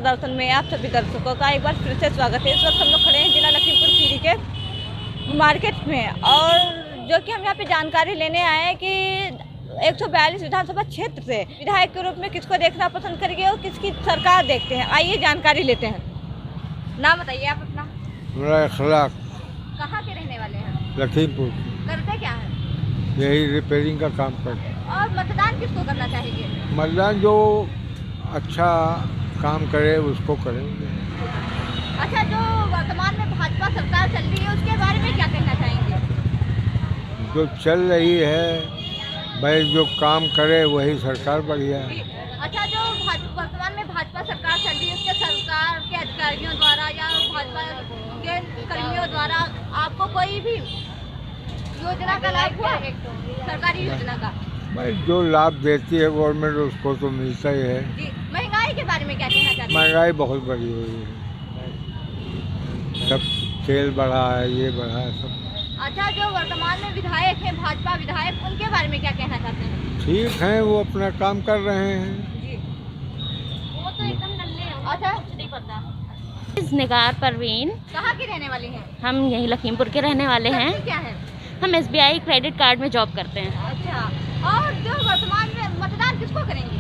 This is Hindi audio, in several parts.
दर्शन में आप सभी दर्शकों का एक बार फिर से स्वागत है। इस वक्त हम लोग खड़े हैं जिला लखीमपुर खीरी के मार्केट में, और जो कि हम यहाँ पे जानकारी लेने आए हैं कि 142 विधानसभा क्षेत्र से विधायक के रूप में किसको देखना पसंद करेंगे और किसकी सरकार देखते हैं। आइए जानकारी लेते हैं। नाम बताइए आप अपना। मेरा अखलाक। कहाँ के रहने वाले हैं? लखीमपुर। करते क्या है? यही रिपेयरिंग का काम करते हैं। और मतदान किसको करना चाहेंगे? मतदान जो अच्छा काम करे उसको करेंगे। अच्छा, जो वर्तमान में भाजपा सरकार चल रही है उसके बारे में क्या कहना चाहेंगे? जो चल रही है भाई, जो काम करे वही सरकार बढ़िया है। अच्छा, जो वर्तमान में भाजपा सरकार चल रही है उसके सरकार के अधिकारियों द्वारा या भाजपा के कर्मियों द्वारा आपको कोई भी योजना का लाभ हुआ है? सरकारी योजना का भाई जो लाभ देती है गवर्नमेंट उसको तो मिलता ही है। जी। महंगाई के बारे में क्या कहना चाहते हैं? महंगाई बहुत बढ़ी हुई है, सब तेल बढ़ा है, ये बढ़ा है सब। अच्छा, जो वर्तमान में विधायक हैं भाजपा विधायक, उनके बारे में क्या कहना चाहते हैं? ठीक है, वो अपना काम कर रहे हैं। जी। वो तो एकदम नल्ले हैं। अच्छा, कुछ नहीं पता। निगार परवीन। कहाँ की रहने वाली हैं? हम यही लखीमपुर के रहने वाले हैं। करती क्या है? हम SBI क्रेडिट कार्ड में जॉब करते हैं। अच्छा, और जो वर्तमान में मतदान किसको करेंगे?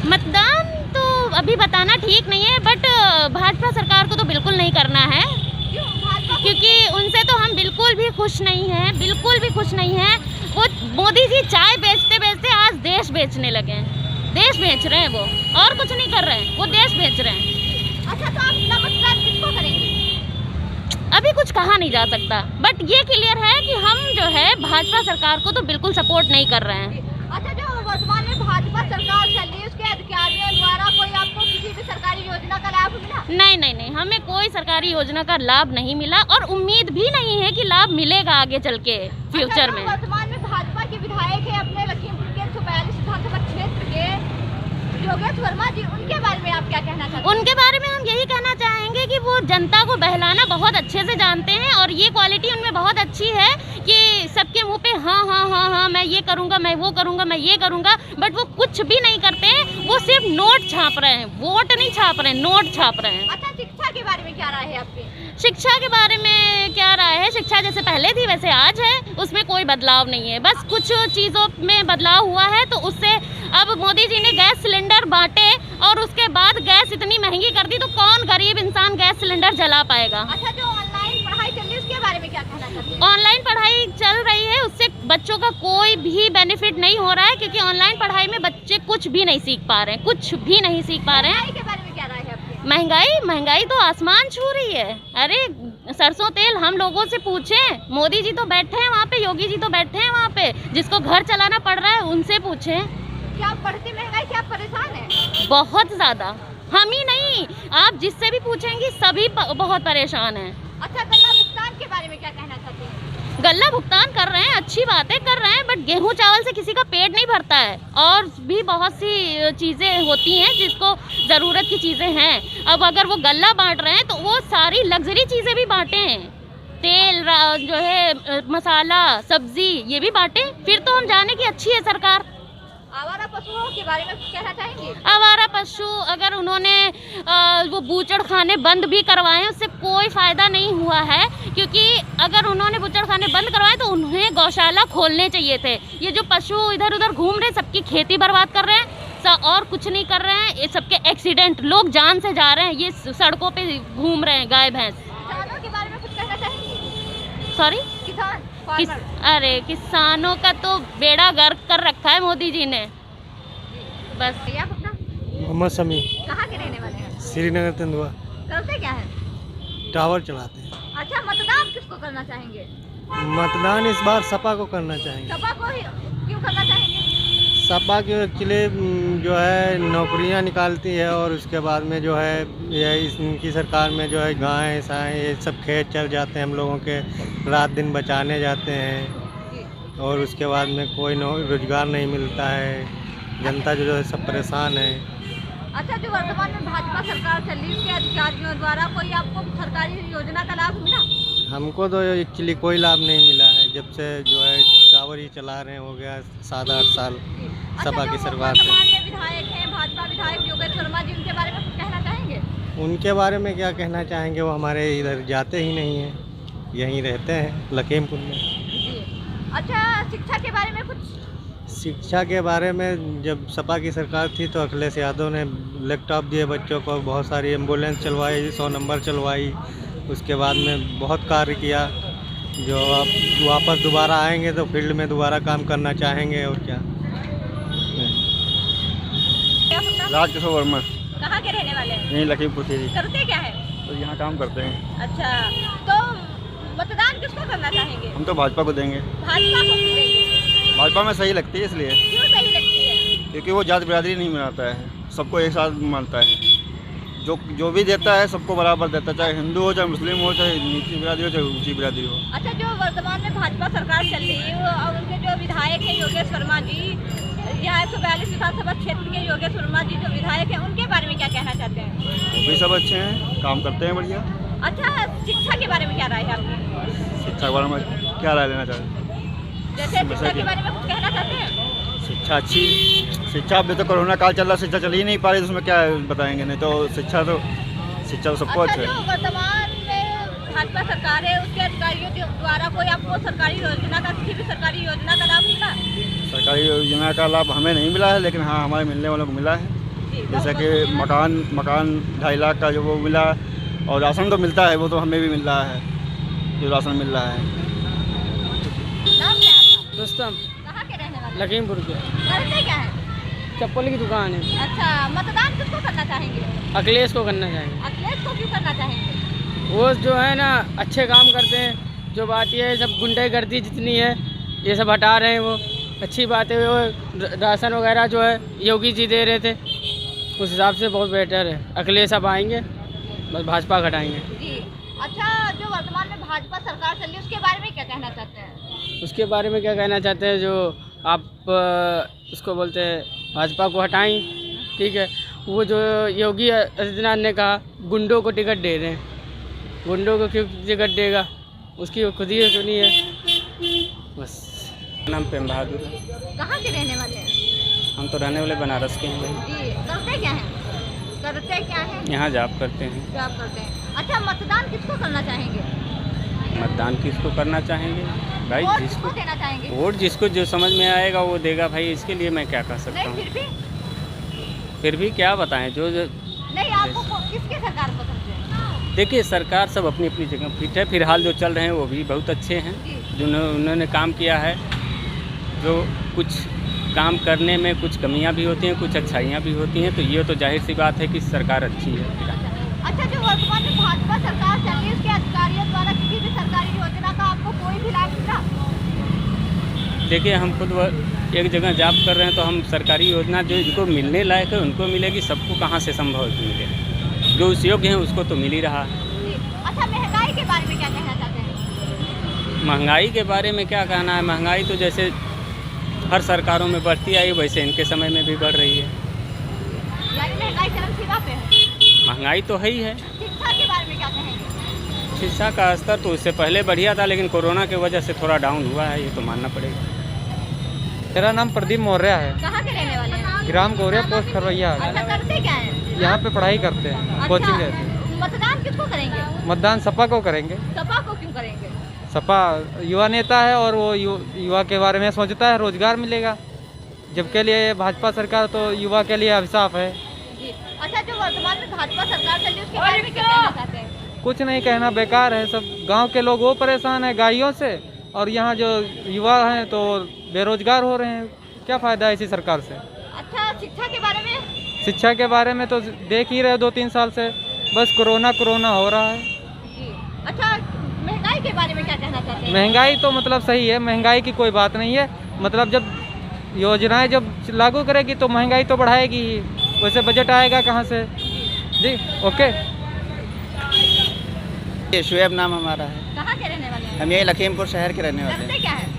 मतदान तो अभी बताना ठीक नहीं है, बट भाजपा सरकार को तो बिल्कुल नहीं करना है, क्यों भाजपा? क्योंकि उनसे तो हम बिल्कुल भी खुश नहीं हैं, बिल्कुल भी खुश नहीं हैं। वो मोदी जी चाय बेचते बेचते आज देश बेचने लगे हैं। देश बेच रहे हैं वो, और कुछ नहीं कर रहे हैं, वो देश बेच रहे हैं। अच्छा, तो आप मतदान किसको करेंगे? अभी कुछ कहा नहीं जा सकता, बट ये क्लियर है कि हम जो है भाजपा सरकार को तो बिल्कुल सपोर्ट नहीं कर रहे हैं। अच्छा, जो वर्तमान में भाजपा सरकार चल रही है उसके अधिकारियों द्वारा कोई आपको किसी भी सरकारी योजना का लाभ मिला? नहीं, हमें कोई सरकारी योजना का लाभ नहीं मिला और उम्मीद भी नहीं है कि लाभ मिलेगा आगे चल के फ्यूचर में। वर्तमान में भाजपा के विधायक है अपने लखीमपुर के 142 विधानसभा क्षेत्र के योगेश वर्मा जी, उनके बारे में आप क्या कहना चाहते हैं? उनके बारे में हम यही कहना चाहेंगे कि वो जनता को बहलाना बहुत अच्छे से जानते हैं, और ये क्वालिटी उनमें बहुत अच्छी है कि सबके मुंह पे हाँ मैं ये करूँगा, मैं वो करूँगा, मैं ये करूँगा, बट वो कुछ भी नहीं करते हैं। वो सिर्फ नोट छाप रहे हैं, वोट नहीं छाप रहे हैं, नोट छाप रहे हैं। अच्छा, शिक्षा के बारे में क्या राय है आपकी? शिक्षा के बारे में क्या राय है? शिक्षा जैसे पहले थी वैसे आज है, उसमें कोई बदलाव नहीं है। बस कुछ चीज़ों में बदलाव हुआ है, तो उससे अब मोदी जी ने गैस सिलेंडर बांटे और उसके बाद गैस इतनी महंगी कर दी, तो कौन गरीब इंसान गैस सिलेंडर जला पाएगा? अच्छा, जो ऑनलाइन पढ़ाई चल रही है उसके बारे में क्या कहना चाहते हैं? ऑनलाइन पढ़ाई चल रही है, उससे बच्चों का कोई भी बेनिफिट नहीं हो रहा है, क्योंकि ऑनलाइन पढ़ाई में बच्चे कुछ भी नहीं सीख पा रहे हैं, कुछ भी नहीं सीख पा रहे हैं। महंगाई के बारे में क्या राय है आपकी? महंगाई तो आसमान छू रही है। अरे सरसों तेल हम लोगों से पूछें, मोदी जी तो बैठे हैं वहाँ पे, योगी जी तो बैठे हैं वहाँ पे, जिसको घर चलाना पड़ रहा है उनसे पूछें। क्या बढ़ती महंगाई से आप परेशान हैं? बहुत ज़्यादा। हम ही नहीं, आप जिससे भी पूछेंगी सभी बहुत परेशान हैं। अच्छा, गल्ला भुगतान के बारे में क्या कहना चाहते हैं? गल्ला भुगतान कर रहे हैं, अच्छी बातें कर रहे हैं, बट गेहूं चावल से किसी का पेट नहीं भरता है, और भी बहुत सी चीज़ें होती हैं जिसको ज़रूरत की चीज़ें हैं। अब अगर वो गल्ला बांट रहे हैं तो वो सारी लग्जरी चीज़ें भी बांटें, तेल जो है, मसाला, सब्जी, ये भी बांटें, फिर तो हम जाने की अच्छी है सरकार। आवारा पशुओं के बारे में कुछ कहना चाहेंगे? आवारा पशु अगर उन्होंने वो बूचड़ खाने बंद भी करवाए, उससे कोई फ़ायदा नहीं हुआ है, क्योंकि अगर उन्होंने बूचड़ खाने बंद करवाए तो उन्हें गौशाला खोलने चाहिए थे। ये जो पशु इधर उधर घूम रहे हैं, सबकी खेती बर्बाद कर रहे हैं, और कुछ नहीं कर रहे हैं। ये सबके एक्सीडेंट, लोग जान से जा रहे हैं, ये सड़कों पे घूम रहे हैं गाय भैंस। किसानों के बारे में कुछ कहना चाहेंगे? सॉरी, किसान अरे किसानों का तो बेड़ा गर्क कर रखा है मोदी जी ने, बस। आप अपना मोहम्मद समी। कहाँ के रहने वाले हैं? श्रीनगर तेंदुआ। करते क्या है? टावर चलाते हैं। अच्छा, मतदान किसको करना चाहेंगे? मतदान इस बार सपा को करना चाहेंगे। सपा को ही क्यों करना चाहेंगे? सपा की एक्चुअली जो है नौकरियां निकालती है, और उसके बाद में जो है यह इनकी सरकार में जो है गाय साएँ ये सब खेत चल जाते हैं, हम लोगों के रात दिन बचाने जाते हैं, और उसके बाद में कोई रोजगार नहीं मिलता है, जनता जो है सब परेशान है। अच्छा, जो वर्तमान में भाजपा सरकार चल रही है उसके अधिकारियों द्वारा कोई आपको सरकारी योजना का लाभ मिला? हमको तो एक्चुअली कोई लाभ नहीं मिला है, जब से जो है टावर ही चला रहे हैं, हो गया 7-8 साल सपा की सरकार से। वर्तमान में विधायक हैं भाजपा विधायक योगेश वर्मा जी, उनके बारे में कुछ कहना चाहेंगे? उनके बारे में क्या कहना चाहेंगे, वो हमारे इधर जाते ही नहीं हैं, यहीं रहते हैं लखीमपुर में। जी। अच्छा, शिक्षा के बारे में कुछ? शिक्षा के बारे में जब सपा की सरकार थी तो अखिलेश यादव ने लैपटॉप दिए बच्चों को, बहुत सारी एम्बुलेंस चलवाई, 100 नंबर चलवाई, उसके बाद में बहुत कार्य किया। जो अब वापस दोबारा आएंगे तो फील्ड में दोबारा काम करना चाहेंगे और क्या। राजकिशोर वर्मा, कहाँ के रहने वाले हैं? यहीं लखीमपुर खीरी। करते क्या है? तो यहाँ काम करते हैं। अच्छा, तो मतदान किसको करना चाहेंगे? हम तो भाजपा को देंगे। भाजपा को क्यों देंगे? भाजपा में सही लगती है इसलिए, क्यों सही लगती है? क्योंकि वो जात बिरादरी नहीं मनाता है, सबको एक साथ मानता है। जो भी देता है सबको बराबर देता है, चाहे हिंदू हो, चाहे मुस्लिम हो, चाहे नीची बिरादरी हो, चाहे ऊंची बिरादरी हो। अच्छा, जो वर्तमान में भाजपा सरकार चल रही है और उनके जो विधायक हैं योगेश वर्मा जी, यहाँ 142 विधानसभा क्षेत्र के योगेश वर्मा जी जो विधायक हैं, उनके बारे में क्या कहना चाहते हैं? वो भी सब अच्छे हैं, काम करते हैं बढ़िया। अच्छा, शिक्षा के बारे में क्या राय है आपकी? शिक्षा के बारे में क्या राय लेना चाहते हैं? जैसे शिक्षा के बारे में कुछ कहना चाहते हैं? शिक्षा अच्छी, शिक्षा अभी तो कोरोना काल चल रहा, शिक्षा चल ही नहीं पा रही, तो उसमें क्या बताएंगे। नहीं तो शिक्षा तो सबको अच्छा, अच्छा है। जो वर्तमान में भाजपा सरकार है उसके अधिकारियों द्वारा कोई आपको सरकारी योजना का, किसी भी सरकारी योजना का लाभ मिला? सरकारी योजना का लाभ हमें नहीं मिला है, लेकिन हाँ हमारे मिलने वालों को मिला है। जी, जैसे कि मकान 2.5 लाख का जो वो मिला, और राशन तो मिलता है, वो तो हमें भी मिल रहा है, जो राशन मिल रहा है। नाम क्या है आपका? रुस्तम, कहाँ के रहने वाले? लखीमपुर के। करते क्या है? चप्पल की दुकान है। अच्छा, मतदान किसको करना चाहेंगे? अखिलेश को करना चाहेंगे। अखिलेश को क्यों करना चाहेंगे? वो जो है ना अच्छे काम करते हैं। जो बात ये है, सब गुंडागर्दी जितनी है ये सब हटा रहे हैं, वो अच्छी बात है। वो राशन वगैरह जो है योगी जी दे रहे थे, उस हिसाब से बहुत बेटर है। अखिलेश अब आएंगे, बस भाजपा घटाएंगे। जी। अच्छा, जो वर्तमान में भाजपा सरकार चल रही है उसके बारे में क्या कहना चाहते हैं? उसके बारे में क्या कहना चाहते हैं, जो आप उसको बोलते हैं भाजपा को हटाएं, ठीक है। वो जो योगी आदित्यनाथ ने कहा गुंडों को टिकट दे रहे हैं, गुंडों को क्यों टिकट देगा, उसकी खुद ही सुनी है बस। नाम प्रेम बहादुर है। कहाँ के रहने वाले हैं? हम तो रहने वाले बनारस के हैं भाई। जी। करते क्या है? करते क्या है? यहाँ जॉब करते हैं। जॉब करते हैं। अच्छा, मतदान किसको करना चाहेंगे? मतदान किसको करना चाहेंगे भाई? वोट जिसको किसको देना चाहेंगे? वोट जिसको जो समझ में आएगा वो देगा भाई, इसके लिए मैं क्या कर सकता नहीं, हूँ। फिर भी क्या बताएं, जो नहीं, आपको किसके सरकार पसंद है? देखिए, सरकार सब अपनी अपनी जगह फिट है। फिलहाल जो चल रहे हैं वो भी बहुत अच्छे हैं, जो उन्होंने काम किया है। जो कुछ काम करने में कुछ कमियां भी होती हैं, कुछ अच्छाइयां भी होती हैं, तो ये तो जाहिर सी बात है कि सरकार अच्छी है। अच्छा, जो वर्तमान में भाजपा सरकार चल रही है उसके अधिकारियों द्वारा किसी भी सरकारी योजना का आपको कोई भी लाभ मिला? देखिए, हम खुद एक जगह जॉब कर रहे हैं, तो हम सरकारी योजना जो जिनको मिलने लायक है उनको मिलेगी, सबको कहाँ से संभव मिले। जो उस योग्य है उसको तो मिल ही रहा है। अच्छा, महंगाई के बारे में क्या कहना चाहते हैं? महंगाई के बारे में क्या कहना है, महंगाई तो जैसे हर सरकारों में बढ़ती आई वैसे इनके समय में भी बढ़ रही है। यानी महंगाई चरम सीमा पे है। महंगाई तो है ही है। शिक्षा के बारे में क्या कहेंगे? शिक्षा का स्तर तो उससे पहले बढ़िया था, लेकिन कोरोना की वजह से थोड़ा डाउन हुआ है, ये तो मानना पड़ेगा। मेरा नाम प्रदीप मौर्य है। कहाँ के रहने वाले हैं? ग्राम गौरिया पोस्ट खरवैया। अच्छा, करते क्या है? यहाँ पे पढ़ाई करते हैं, कोचिंग रहते हैं। मतदान किसको करेंगे? मतदान सपा को करेंगे। सपा को क्यों करेंगे? सपा युवा नेता है और वो युवा के बारे में सोचता है, रोजगार मिलेगा। जबकि लिए भाजपा सरकार तो युवा के लिए अभिशाप है। जी। अच्छा, जो वर्तमान में भाजपा सरकार चल रही है उसके बारे में क्या कहना चाहते हैं? कुछ नहीं कहना, बेकार है। सब गांव के लोग वो परेशान है गायों से, और यहाँ जो युवा हैं तो बेरोजगार हो रहे हैं। क्या फ़ायदा है इसी सरकार से? अच्छा, शिक्षा के बारे में? शिक्षा के बारे में तो देख ही रहे 2-3 साल से, बस कोरोना हो रहा है। जी। अच्छा, महंगाई के बारे में क्या कहना चाहते हैं? महंगाई तो मतलब सही है, महंगाई की कोई बात नहीं है। मतलब जब योजनाएं जब लागू करेगी तो महंगाई तो बढ़ाएगी ही, वैसे बजट आएगा कहाँ से? जी, ओके। ये शुएब नाम हमारा है। कहाँ के रहने वाले हैं? हम यही लखीमपुर शहर के रहने वाले करते हैं। क्या है?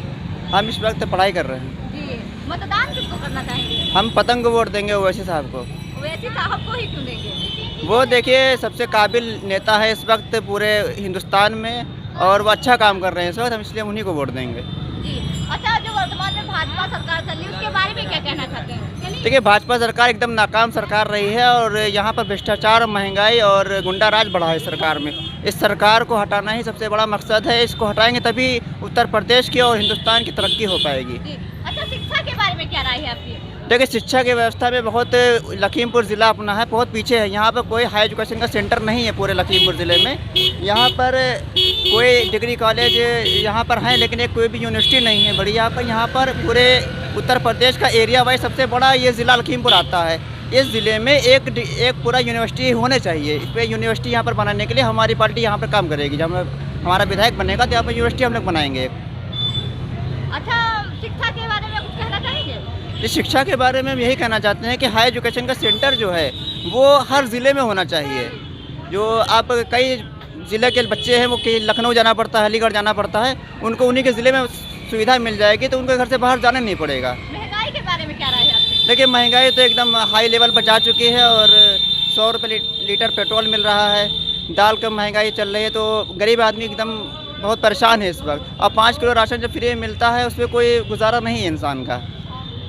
हम इस वक्त पढ़ाई कर रहे हैं। जी। मतदान किसको करना चाहेंगे? हम पतंग को वोट देंगे ओवैसी साहब को। वैसे साहब को ही क्यों देंगे? वो देखिए सबसे काबिल नेता है इस वक्त पूरे हिंदुस्तान में, और वो अच्छा काम कर रहे हैं इस वक्त, हम इसलिए उन्हीं को वोट देंगे। जी। अच्छा, जो वर्तमान में भाजपा सरकार चल रही है उसके बारे में क्या कहना चाहते हैं? देखिए, भाजपा सरकार एकदम नाकाम सरकार रही है और यहाँ पर भ्रष्टाचार, महंगाई और गुंडाराज बढ़ा है सरकार में। इस सरकार को हटाना ही सबसे बड़ा मकसद है। इसको हटाएंगे तभी उत्तर प्रदेश की और हिंदुस्तान की तरक्की हो पाएगी। जी। अच्छा, शिक्षा के बारे में क्या राय है आपकी? देखिए, शिक्षा की व्यवस्था में बहुत लखीमपुर ज़िला अपना है बहुत पीछे है। यहाँ पर कोई हाई एजुकेशन का सेंटर नहीं है पूरे लखीमपुर ज़िले में। यहाँ पर कोई डिग्री कॉलेज यहाँ पर हैं लेकिन एक कोई भी यूनिवर्सिटी नहीं है बड़ी। यहाँ पर पूरे उत्तर प्रदेश का एरिया वाइज सबसे बड़ा ये ज़िला लखीमपुर आता है। इस ज़िले में एक पूरा यूनिवर्सिटी होने चाहिए। इस पर यूनिवर्सिटी यहाँ पर बनाने के लिए हमारी पार्टी यहाँ पर काम करेगी। जब हमारा विधायक बनेगा तो यहाँ पर यूनिवर्सिटी हम लोग बनाएंगे। अच्छा, शिक्षा के बारे में कुछ कहना चाहेंगे? इस शिक्षा के बारे में हम यही कहना चाहते हैं कि हाई एजुकेशन का सेंटर जो है वो हर ज़िले में होना चाहिए। जो आप कई ज़िले के बच्चे हैं वो कहीं लखनऊ जाना पड़ता है, अलीगढ़ जाना पड़ता है, उनको उन्हीं के ज़िले में सुविधा मिल जाएगी तो उनको घर से बाहर जाना नहीं पड़ेगा। महंगाई के बारे में क्या राय है आपकी? देखिए, महंगाई तो एकदम हाई लेवल पर जा चुकी है और 100 रुपये लीटर पेट्रोल मिल रहा है। दाल का महंगाई चल रही है तो गरीब आदमी एकदम बहुत परेशान है इस वक्त। और 5 किलो राशन जब फ्री में मिलता है उस पर कोई गुजारा नहीं है इंसान का।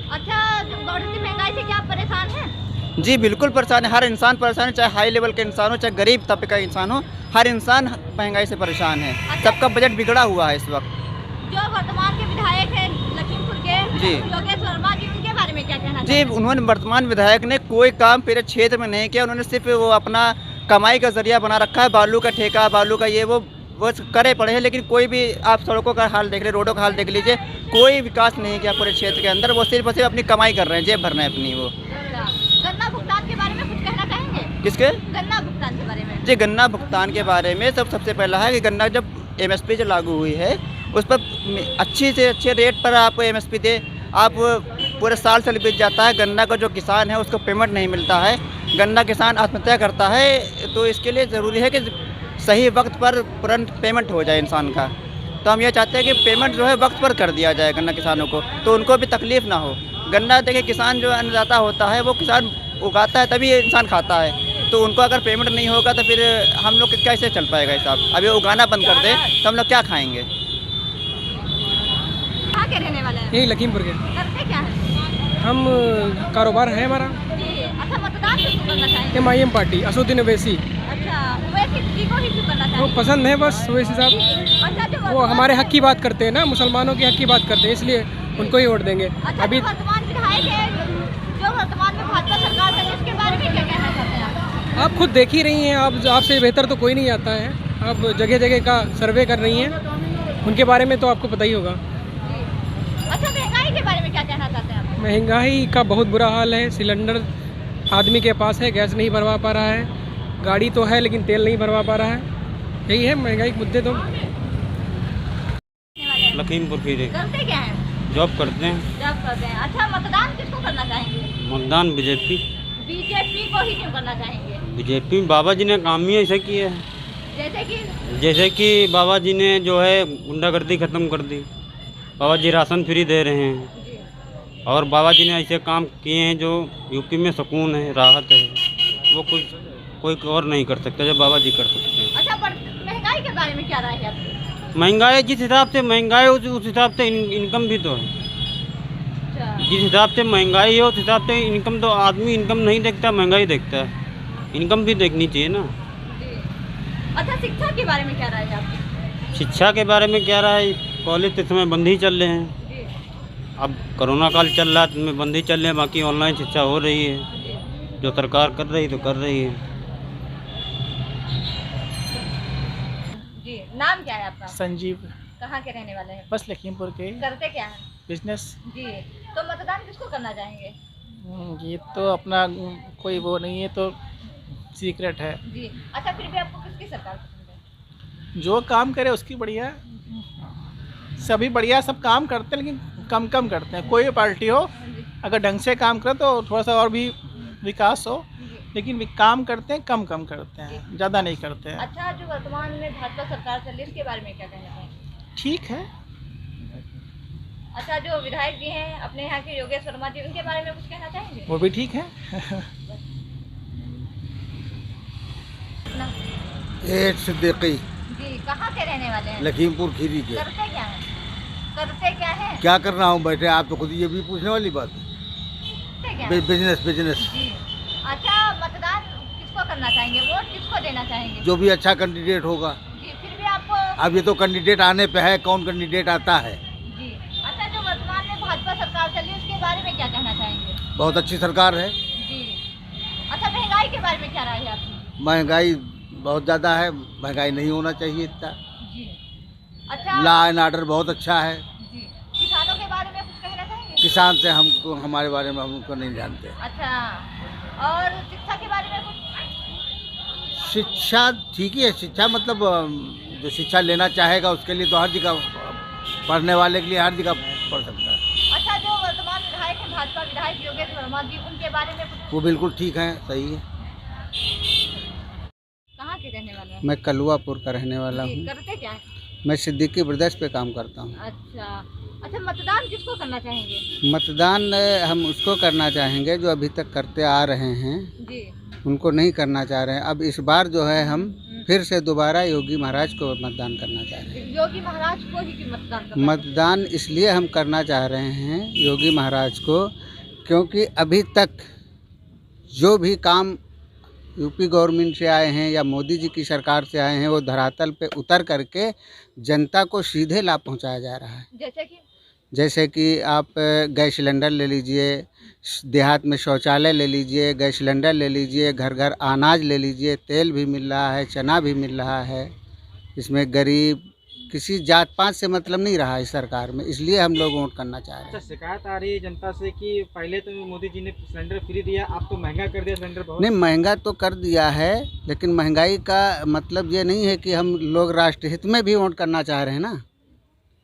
अच्छा, जो बढ़ती महंगाई से क्या आप परेशान हैं? जी बिल्कुल परेशान है। हर इंसान परेशान है, चाहे हाई लेवल के इंसान हो चाहे गरीब तबके का इंसान हो, हर इंसान महंगाई से परेशान है। सबका बजट बिगड़ा हुआ है इस वक्त। जो वर्तमान के विधायक हैं लखीमपुर के, जी। योगेश वर्मा जी, उनके बारे में क्या कहना जी, चाहेंगे? उन्होंने वर्तमान विधायक ने कोई काम पूरे क्षेत्र में नहीं किया। उन्होंने सिर्फ वो अपना कमाई का जरिया बना रखा है। बालू का ठेका, बालू का ये वो करे पड़े हैं लेकिन कोई भी आप सड़कों का हाल देख लीजिए, रोडों का हाल देख लीजिए, कोई विकास नहीं किया पूरे क्षेत्र के अंदर। वो सिर्फ और सिर्फ अपनी कमाई कर रहे हैं, जेब भरना है अपनी। वो गन्ना भुगतान के बारे में कुछ कहना चाहेंगे? किसके? गन्ना भुगतान के बारे में। जी, गन्ना भुगतान के बारे में सबसे पहला है कि गन्ना जब MSP जो लागू हुई है उस पर अच्छी से अच्छे रेट पर आप MSP दे। आप पूरे साल बीत जाता है, गन्ना का जो किसान है उसको पेमेंट नहीं मिलता है, गन्ना किसान आत्महत्या करता है। तो इसके लिए ज़रूरी है कि सही वक्त पर तुरंत पेमेंट हो जाए इंसान का। तो हम ये चाहते हैं कि पेमेंट जो है वक्त पर कर दिया जाए गन्ना किसानों को, तो उनको भी तकलीफ़ ना हो। गन्ना देखिए, किसान जो अन्नदाता होता है वो किसान उगाता है तभी इंसान खाता है। तो उनको अगर पेमेंट नहीं होगा तो फिर हम लोग कैसे चल पाएगा हिसाब? अभी उगाना बंद कर दे तो हम लोग क्या खाएँगे? कहाँ के रहने वाले हैं? यही लखीमपुर के। करते क्या है? हम कारोबार है हमारा। जी। अच्छा, मतदान किसको करना चाहेंगे? MIM party, Asaduddin Owaisi. अच्छा, वैसे किसी को ही क्यों करना वो चाहेंगे? पसंद है बस ओवैसी साहब। अच्छा, जो वो वर्तमान- हमारे हक की बात करते हैं ना, मुसलमानों के हक की बात करते हैं, इसलिए उनको ही वोट देंगे। अच्छा, अभी जो वर्तमान विधायक है, जो वर्तमान में भाजपा सरकार चल रही है, उसके बारे में क्या कहना चाहते हैं आप? आप खुद देख ही रही हैं, आप आपसे बेहतर तो कोई नहीं आता है। आप जगह जगह का सर्वे कर रही हैं, उनके बारे में तो आपको पता ही होगा। अच्छा, महंगाई के बारे में क्या कहना चाहते हैं आप? महंगाई का बहुत बुरा हाल है। सिलेंडर आदमी के पास है, गैस नहीं भरवा पा रहा है, गाड़ी तो है लेकिन तेल नहीं भरवा पा रहा है। यही है महंगाई के मुद्दे। तो लखीमपुर खीरी करते क्या हैं? जॉब करते हैं। जॉब करते हैं। अच्छा, मतदान किसको करना चाहेंगे? मतदान बीजेपी को ही क्यों करना चाहेंगे? बीजेपी बाबा जी ने काम ही ऐसा किया है। जैसे कि बाबा जी ने जो है गुंडागर्दी ख़त्म कर दी। बाबा जी राशन फ्री दे रहे हैं और बाबा जी ने ऐसे काम किए हैं जो यूपी में सुकून है, राहत है। वो कोई और नहीं कर सकता जब बाबा जी कर सकते हैं। अच्छा, महंगाई के बारे में क्या राय है आपकी? महंगाई जिस हिसाब से महंगाई उस हिसाब से इनकम भी तो है। जिस हिसाब से महंगाई है उस हिसाब से इनकम तो आदमी इनकम नहीं देखता, महंगाई देखता है। इनकम भी देखनी चाहिए ना। अच्छा, शिक्षा के बारे में क्या राय है आपकी? शिक्षा के बारे में क्या राय? कॉलेज इस समय बंद ही चल रहे हैं। अब कोरोना काल चल रहा है तो उसमें बंद ही चल रहे हैं, बाकी ऑनलाइन शिक्षा हो रही है। जो सरकार कर रही तो कर रही है। जी, नाम क्या है आपका? संजीव। कहाँ के रहने वाले हैं? बस लखीमपुर के। करते क्या हैं? बिजनेस। जी। तो मतदान किसको करना चाहेंगे? ये तो अपना कोई वो नहीं है, तो सीक्रेट है। जी। अच्छा, फिर भी आपको किसकी सरकार पसंद है? जो काम करे उसकी बढ़िया। सभी बढ़िया, सब काम करते हैं लेकिन कम कम करते हैं। कोई भी पार्टी हो अगर ढंग से काम करे तो थोड़ा सा और भी विकास हो, लेकिन काम करते हैं कम कम करते हैं, ज़्यादा नहीं करते हैं। अच्छा, जो वर्तमान में भाजपा सरकार चल रही है उसके बारे में क्या कहना चाहेंगे? ठीक है। अच्छा, जो विधायक जी हैं अपने यहाँ के योगेश वर्मा जी, उनके बारे में कुछ कहना चाहेंगे? वो भी ठीक है। सिद्दीकी जी। कहाँ के रहने वाले हैं? लखीमपुर खीरी के। करते क्या हैं? करते क्या है? क्या करना हूँ बैठे, आप तो खुद ये भी पूछने वाली बात है। करते क्या? बिजनेस बिजनेस जी। अच्छा, मतदान किसको करना चाहेंगे, वोट किसको देना चाहेंगे? जो भी अच्छा कैंडिडेट होगा। जी, फिर भी आपको अब ये तो कैंडिडेट आने पे है, कौन कैंडिडेट आता है। जी। अच्छा, जो वर्तमान में भाजपा सरकार चली है उसके बारे में क्या कहना चाहेंगे? बहुत अच्छी सरकार है। जी। अच्छा, महंगाई के बारे में क्या राय है आपकी? महंगाई बहुत ज़्यादा है, महंगाई नहीं होना चाहिए इतना। जी। अच्छा। लॉ एंड ऑर्डर बहुत अच्छा है। जी। किसानों के बारे में कुछ कहना चाहेंगे? किसान से हमको, हमारे बारे में हम उनको नहीं जानते। अच्छा, और शिक्षा के बारे में कुछ? शिक्षा ठीक ही है, शिक्षा मतलब जो शिक्षा लेना चाहेगा उसके लिए तो हर जगह, पढ़ने वाले के लिए हर जगह पढ़ सकता है। अच्छा, जो वर्तमान विधायक हैं, भाजपा विधायक योगेश वर्मा जी, उनके बारे में कुछ? वो बिल्कुल ठीक है, सही है। कहाँ के रहने वाले हैं? मैं कलुआपुर का रहने वाला जी, हूँ। करते क्या है? मैं सिद्दीकी ब्रदर्स पे काम करता हूँ। अच्छा। अच्छा, मतदान किसको करना चाहेंगे? मतदान हम उसको करना चाहेंगे जो अभी तक करते आ रहे हैं, जी। उनको नहीं करना चाह रहे हैं। अब इस बार जो है हम फिर से दोबारा योगी महाराज को मतदान करना चाह रहे हैं। योगी महाराज को ही क्यों मतदान करना? मतदान इसलिए हम करना चाह रहे हैं योगी महाराज को, क्योंकि अभी तक जो भी काम यूपी गवर्नमेंट से आए हैं या मोदी जी की सरकार से आए हैं, वो धरातल पे उतर करके जनता को सीधे लाभ पहुंचाया जा रहा है। जैसे कि आप गैस सिलेंडर ले लीजिए, देहात में शौचालय ले लीजिए, गैस सिलेंडर ले लीजिए, घर घर अनाज ले लीजिए, तेल भी मिल रहा है, चना भी मिल रहा है। इसमें गरीब किसी जात पात से मतलब नहीं रहा इस सरकार में, इसलिए हम लोग वोट करना चाह रहे हैं। अच्छा, शिकायत आ रही है जनता से कि पहले तो मोदी जी ने सिलेंडर फ्री दिया, अब तो महंगा कर दिया सिलेंडर बहुत। नहीं, महंगा तो कर दिया है, लेकिन महंगाई का मतलब ये नहीं है कि हम लोग राष्ट्रहित में भी वोट करना चाह रहे हैं ना।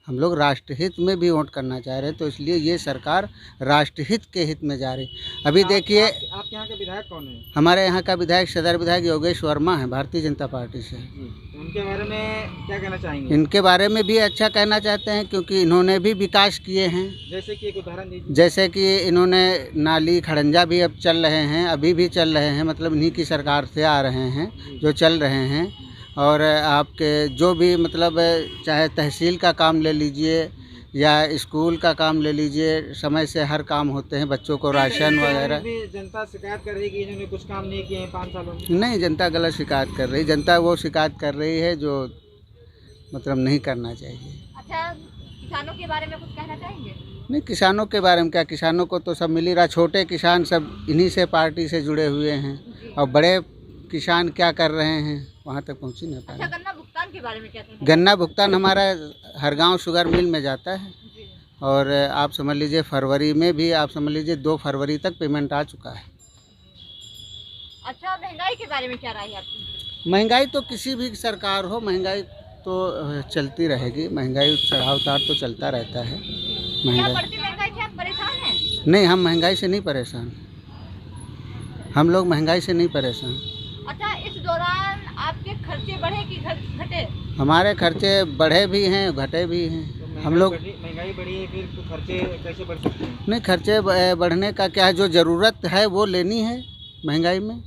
हम लोग राष्ट्रहित में भी वोट करना चाह रहे हैं, तो इसलिए ये सरकार राष्ट्रहित के हित में जा रही है। अभी देखिए, आप यहाँ के विधायक कौन है? हमारे यहाँ का विधायक सदर विधायक योगेश वर्मा है, भारतीय जनता पार्टी से। तो उनके बारे में क्या कहना चाहेंगे? इनके बारे में भी अच्छा कहना चाहते हैं, क्योंकि इन्होंने भी विकास किए हैं। जैसे कि एक उदाहरण दीजिए। जैसे कि इन्होंने नाली खड़ंजा भी अब चल रहे हैं, अभी भी चल रहे हैं, मतलब इन्हीं की सरकार से आ रहे हैं जो चल रहे हैं। और आपके जो भी मतलब चाहे तहसील का काम ले लीजिए या स्कूल का काम ले लीजिए, समय से हर काम होते हैं, बच्चों को राशन वगैरह। जनता शिकायत कर रही है कि इन्होंने कुछ काम नहीं किए हैं 5 सालों में। नहीं, जनता गलत शिकायत कर रही है। जनता वो शिकायत कर रही है जो मतलब नहीं करना चाहिए। अच्छा, किसानों के बारे में कुछ कहना चाहेंगे? नहीं, किसानों के बारे में क्या, किसानों को तो सब मिल ही रहा। छोटे किसान सब इन्हीं से पार्टी से जुड़े हुए हैं, और बड़े किसान क्या कर रहे हैं वहाँ तक पहुँच ही नहीं पा रहे। अच्छा, गन्ना भुगतान के बारे में क्या कहना है? गन्ना भुगतान हमारा हर गांव शुगर मिल में जाता है, और आप समझ लीजिए फरवरी में भी, आप समझ लीजिए 2 फरवरी तक पेमेंट आ चुका है। अच्छा, महंगाई के बारे में क्या राय है आपकी? महंगाई तो किसी भी सरकार हो, महंगाई तो चलती रहेगी। महंगाई चढ़ाव उतार तो चलता रहता है। क्या बढ़ती महंगाई से आप परेशान हैं? नहीं, हम महंगाई से नहीं परेशान, हम लोग महंगाई से नहीं परेशान। अच्छा, इस दौरान आपके खर्चे बढ़े कि घटे? हमारे खर्चे बढ़े भी हैं, घटे भी हैं। हम लोग महंगाई बढ़ी है, फिर तो खर्चे कैसे बढ़ सकते हैं? नहीं, खर्चे बढ़ने का क्या है, जो ज़रूरत है वो लेनी है। महंगाई में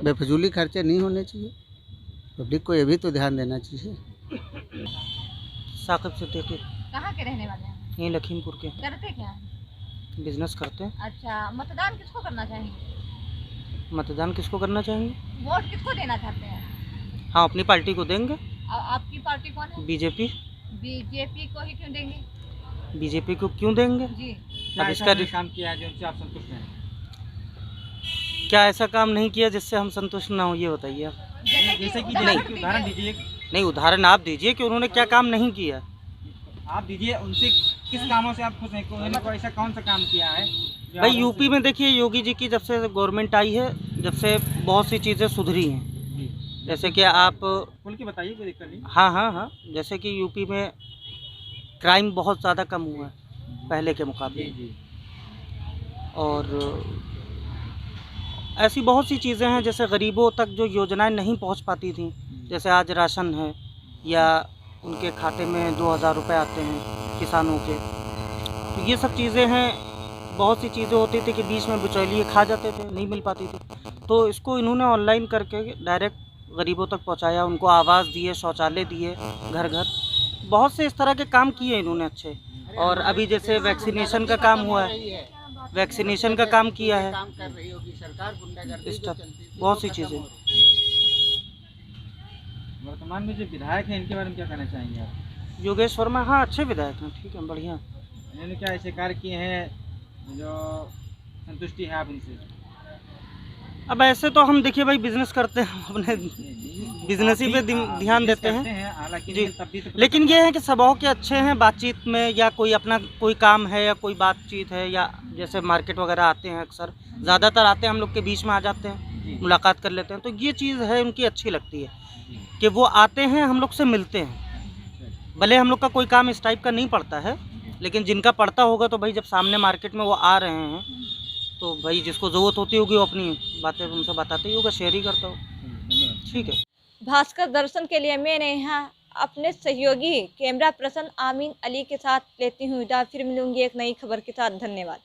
बेफजूली खर्चे नहीं होने चाहिए। पब्लिक को ये भी तो ध्यान देना चाहिए। साकिब सिद्दीकी। कहाँ के रहने वाले हैं? यहीं लखीमपुर के। करते क्या हैं? बिजनेस करते हैं। अच्छा, मतदान किसको करना चाहेंगे? मतदान किसको करना चाहेंगे? वोट किसको देना चाहते हैं? हाँ, अपनी पार्टी को देंगे। आपकी पार्टी कौन है? बीजेपी। बीजेपी को ही क्यों देंगे? बीजेपी को क्यों देंगे? जी। अब इसका काम किया है जिनसे आप संतुष्ट हैं? क्या ऐसा काम नहीं किया जिससे हम संतुष्ट ना हो, ये बताइए आप। जैसे कि उदाहरण दीजिए। नहीं, उदाहरण आप दीजिए कि उन्होंने क्या काम नहीं किया। आप दीजिए, उनसे किस कामों से आप खुश हैं? उन्होंने कोई ऐसा कौन सा काम किया है? भाई, यूपी में देखिए, योगी जी की जब से गवर्नमेंट आई है, जब से बहुत सी चीज़ें सुधरी हैं। जैसे कि आप खुल के बताइए, कोई दिक्कत नहीं। हाँ, जैसे कि यूपी में क्राइम बहुत ज़्यादा कम हुआ है पहले के मुकाबले। और ऐसी बहुत सी चीज़ें हैं, जैसे गरीबों तक जो योजनाएं नहीं पहुंच पाती थी, जैसे आज राशन है या उनके खाते में 2000 रुपये आते हैं किसानों के। तो ये सब चीज़ें हैं। बहुत सी चीज़ें होती थी कि बीच में बिचौलिए खा जाते थे, नहीं मिल पाती थी। तो इसको इन्होंने ऑनलाइन करके डायरेक्ट गरीबों तक पहुंचाया, उनको आवास दिए, शौचालय दिए घर घर, बहुत से इस तरह के काम किए इन्होंने अच्छे। और अभी जैसे वैक्सीनेशन का काम हुआ है, वैक्सीनेशन का काम किया है, इस तरह बहुत सी चीज़ें। वर्तमान में जो विधायक हैं इनके बारे में क्या कहना चाहेंगे आप? योगेश वर्मा, हाँ अच्छे विधायक हैं, ठीक है, बढ़िया। इन्होंने क्या ऐसे कार्य किए हैं जो संतुष्टि है आप उनसे? अब ऐसे तो हम देखिए भाई बिजनेस करते हैं, अपने बिजनेस ही पे ध्यान देते हैं, हालांकि जी। तब भी तो लेकिन ये है कि स्वभाव के अच्छे हैं बातचीत में, या कोई अपना कोई काम है या कोई बातचीत है, या जैसे मार्केट वगैरह आते हैं, अक्सर ज़्यादातर आते हैं, हम लोग के बीच में आ जाते हैं, मुलाकात कर लेते हैं, तो ये चीज़ है उनकी अच्छी लगती है कि वो आते हैं, हम लोग से मिलते हैं। भले हम लोग का कोई काम इस टाइप का नहीं पड़ता है, लेकिन जिनका पड़ता होगा तो भाई जब सामने मार्केट में वो आ रहे हैं तो भाई जिसको ज़रूरत होती होगी वो अपनी बातें उनसे बताते ही होगा, शेयर ही करता हो, ठीक है। भास्कर दर्शन के लिए मैंने यहाँ अपने सहयोगी कैमरा पर्सन आमीन अली के साथ लेती हूँ विदा। फिर मिलूंगी एक नई खबर के साथ। धन्यवाद।